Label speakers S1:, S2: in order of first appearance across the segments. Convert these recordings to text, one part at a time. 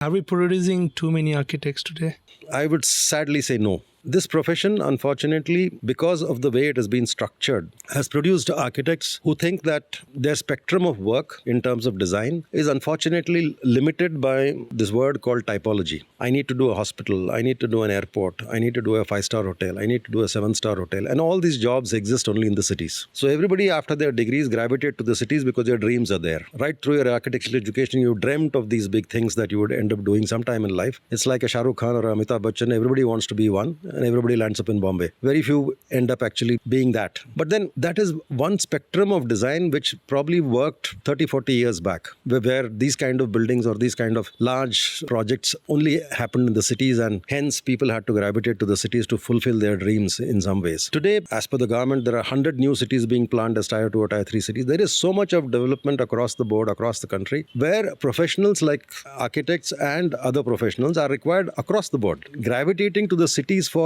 S1: Are we producing too many architects today?
S2: I would sadly say no. This profession, unfortunately, because of the way it has been structured, has produced architects who think that their spectrum of work in terms of design is unfortunately limited by this word called typology. I need to do a hospital, I need to do an airport, I need to do a 5-star hotel, I need to do a 7-star hotel, and all these jobs exist only in the cities. So everybody after their degrees gravitate to the cities because their dreams are there. Right through your architectural education, you dreamt of these big things that you would end up doing sometime in life. It's like a Shah Rukh Khan or a Amitabh Bachchan. Everybody wants to be one, and everybody lands up in Bombay. Very few end up actually being that. But then that is one spectrum of design which probably worked 30, 40 years back, where these kind of buildings or these kind of large projects only happened in the cities, and hence people had to gravitate to the cities to fulfill their dreams in some ways. Today, as per the government, there are 100 new cities being planned as Tier 2 or Tier 3 cities. There is so much of development across the board, across the country, where professionals like architects and other professionals are required across the board. Gravitating to the cities for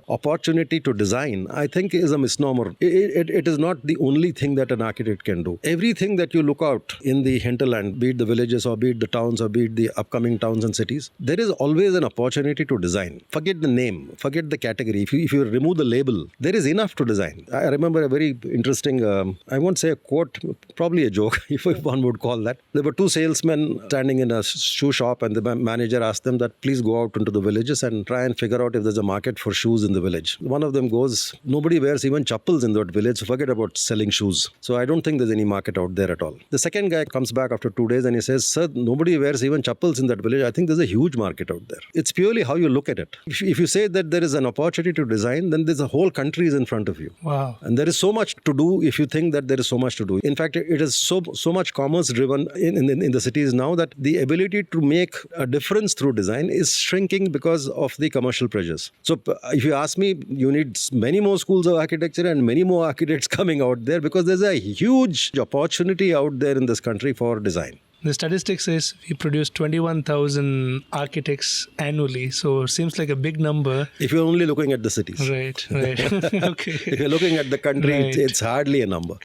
S2: opportunity to design, I think, is a misnomer. It is not the only thing that an architect can do. Everything that you look out in the hinterland, be it the villages or be it the towns or be it the upcoming towns and cities, there is always an opportunity to design. Forget the name, forget the category. If you remove the label, there is enough to design. I remember a very interesting, I won't say a quote, probably a joke, if one would call that. There were two salesmen standing in a shoe shop, and the manager asked them that please go out into the villages and try and figure out if there's a market for shoes in the village. One of them goes, nobody wears even chappals in that village, so forget about selling shoes. So I don't think there's any market out there at all. The second guy comes back after 2 days and he says, sir, nobody wears even chappals in that village. I think there's a huge market out there. It's purely how you look at it. If you say that there is an opportunity to design, then there's a whole country is in front of you.
S1: Wow.
S2: And there is so much to do if you think that there is so much to do. In fact, it is so much commerce driven in the cities now that the ability to make a difference through design is shrinking because of the commercial pressures. So if you ask me, you need many more schools of architecture and many more architects coming out there, because there's a huge opportunity out there in this country for design.
S1: The statistic says we produce 21,000 architects annually, so it seems like a big number.
S2: If you're only looking at the cities.
S1: Right. Okay.
S2: If you're looking at the country,
S1: Right.
S2: it's hardly a number.